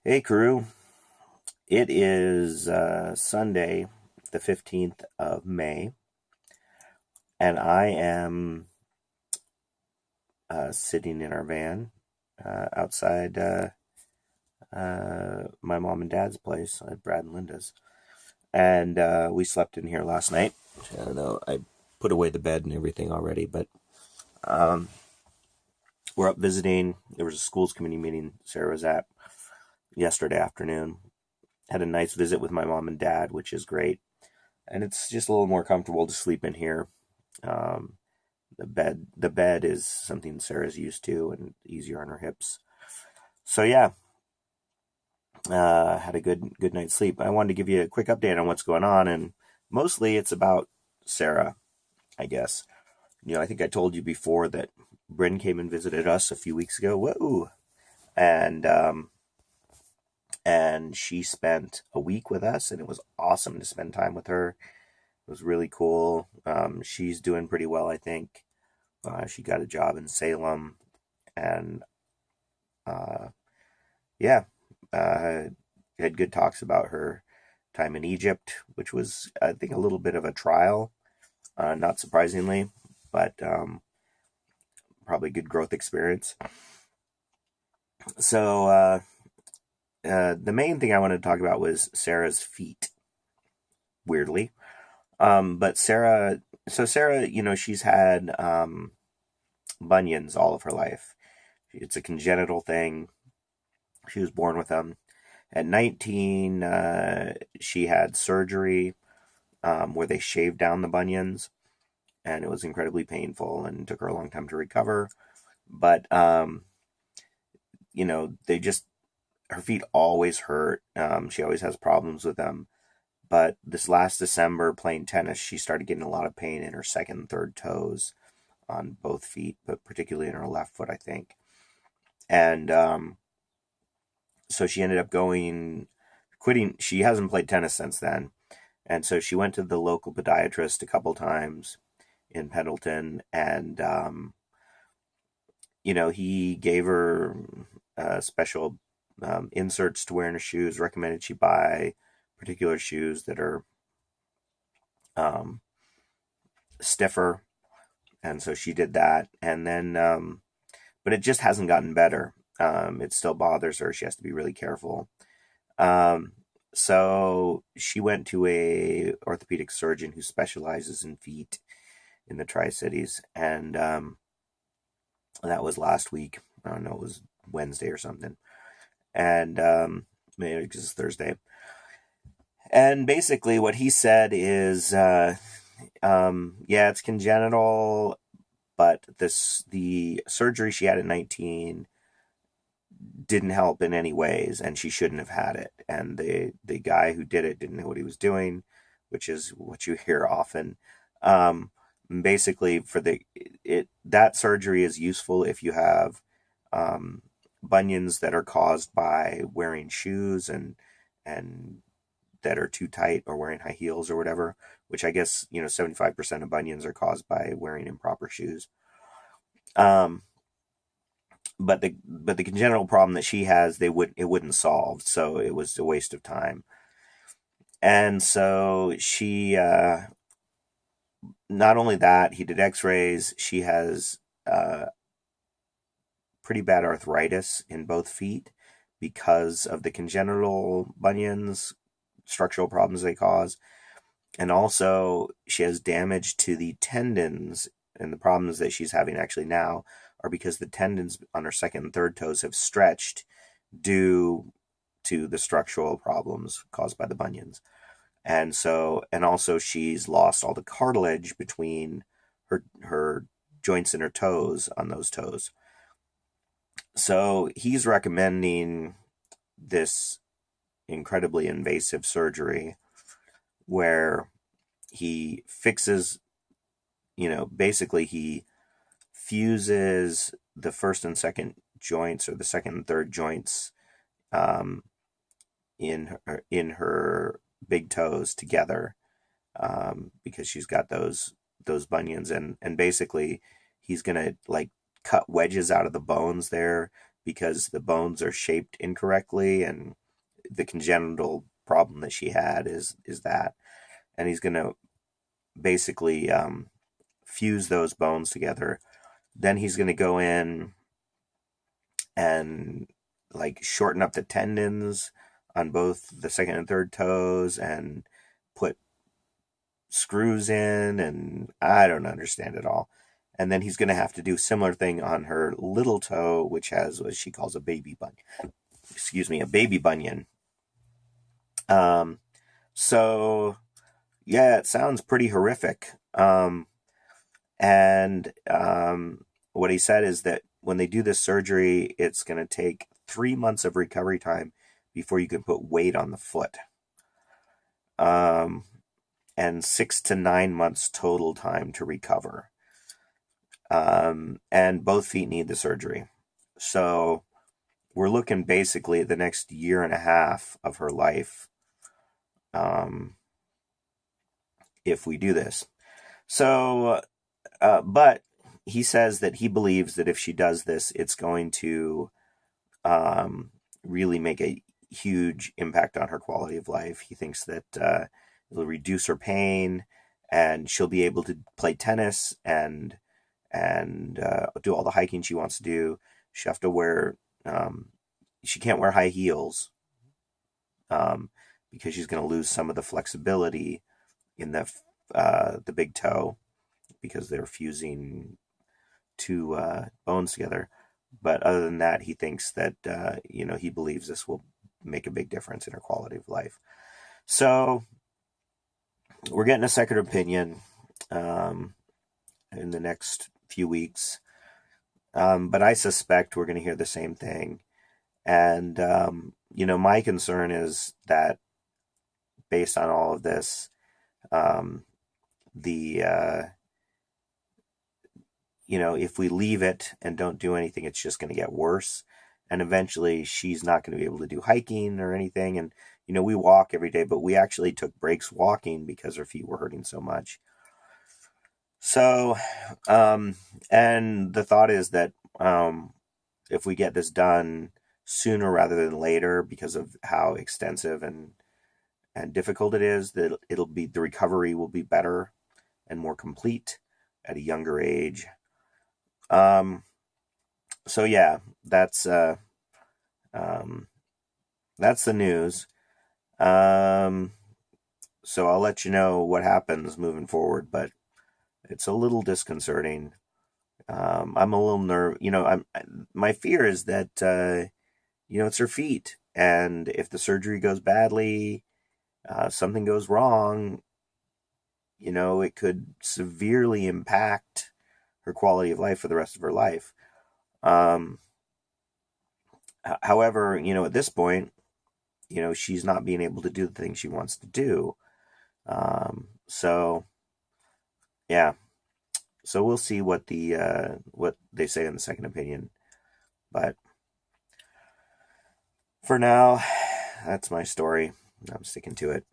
Hey, crew. It is Sunday, the 15th of May, and I am sitting in our van outside my mom and dad's place, Brad and Linda's. And we slept in here last night. I don't know, I put away the bed and everything already, but um, we're up visiting. There was a schools committee meeting Sarah was at yesterday afternoon. Had a nice visit with my mom and dad, which is great. And it's just a little more comfortable to sleep in here. Um, the bed is something Sarah's used to and easier on her hips. So yeah, had a good night's sleep. I wanted to give you a quick update on what's going on, and mostly it's about Sarah, I guess. I think I told you before that Bryn came and visited us a few weeks ago. Whoa, and and she spent a week with us, and it was awesome to spend time with her. It was really cool. She's doing pretty well, I think. She got a job in Salem, and uh, yeah, had good talks about her time in Egypt, which was, I think, a little bit of a trial, not surprisingly, but probably good growth experience. So the main thing I wanted to talk about was Sarah's feet. Weirdly, but Sarah, she's had bunions all of her life. It's a congenital thing. She was born with them. At 19, she had surgery where they shaved down the bunions, and it was incredibly painful and took her a long time to recover. But, they just, her feet always hurt. She always has problems with them. But this last December, playing tennis, she started getting a lot of pain in her second and third toes on both feet, but particularly in her left foot, I think. And so she ended up quitting. She hasn't played tennis since then. And so she went to the local podiatrist a couple times in Pendleton, and he gave her special inserts to wear in her shoes. Recommended she buy particular shoes that are um, stiffer, and so she did that. And then, but it just hasn't gotten better. It still bothers her. She has to be really careful. Um, so she went to a orthopedic surgeon who specializes in feet in the Tri-Cities, and that was last week. I don't know, it was Wednesday or something, and maybe because it's Thursday. And basically, what he said is, yeah, it's congenital, but the surgery she had at 19 didn't help in any ways, and she shouldn't have had it. And the guy who did it didn't know what he was doing, which is what you hear often. Um, Basically, that surgery is useful if you have um, bunions that are caused by wearing shoes and that are too tight, or wearing high heels or whatever. Which I guess 75% of bunions are caused by wearing improper shoes. Um, but the congenital problem that she has, it wouldn't solve, so it was a waste of time. And so she, not only that, he did X-rays. She has uh, pretty bad arthritis in both feet because of the congenital bunions, structural problems they cause, and also she has damage to the tendons. And the problems that she's having actually now are because the tendons on her second and third toes have stretched due to the structural problems caused by the bunions. And also she's lost all the cartilage between her joints and her toes on those toes. So he's recommending this incredibly invasive surgery where he fixes, basically he fuses the first and second joints, or the second and third joints, um, in her big toes together, because she's got those bunions, and basically he's gonna like cut wedges out of the bones there because the bones are shaped incorrectly, and the congenital problem that she had is that. And he's going to basically fuse those bones together. Then he's going to go in and like shorten up the tendons on both the second and third toes and put screws in, and I don't understand it all. And then he's going to have to do a similar thing on her little toe, which has what she calls a baby bunion. Excuse me, a baby bunion. So yeah, it sounds pretty horrific. And what he said is that when they do this surgery, it's going to take 3 months of recovery time before you can put weight on the foot. And 6 to 9 months total time to recover. And both feet need the surgery. So we're looking basically at the next year and a half of her life if we do this. So, but he says that he believes that if she does this, it's going to really make a huge impact on her quality of life. He thinks that it'll reduce her pain, and she'll be able to play tennis and do all the hiking she wants to do. She have to wear she can't wear high heels because she's going to lose some of the flexibility in the big toe because they're fusing two bones together. But other than that, he thinks that he believes this will make a big difference in her quality of life. So we're getting a second opinion in the next few weeks. But I suspect we're going to hear the same thing. And, my concern is that based on all of this, if we leave it and don't do anything, it's just going to get worse. And eventually she's not going to be able to do hiking or anything. And, we walk every day, but we actually took breaks walking because her feet were hurting so much. So, and the thought is that if we get this done sooner rather than later, because of how extensive and difficult it is, that the recovery will be better and more complete at a younger age. So yeah, that's the news. So I'll let you know what happens moving forward, but it's a little disconcerting. I'm a little my fear is that, it's her feet. And if the surgery goes badly, something goes wrong, it could severely impact her quality of life for the rest of her life. However, at this point, she's not being able to do the things she wants to do. So yeah. So we'll see what what they say in the second opinion. But for now, that's my story. I'm sticking to it.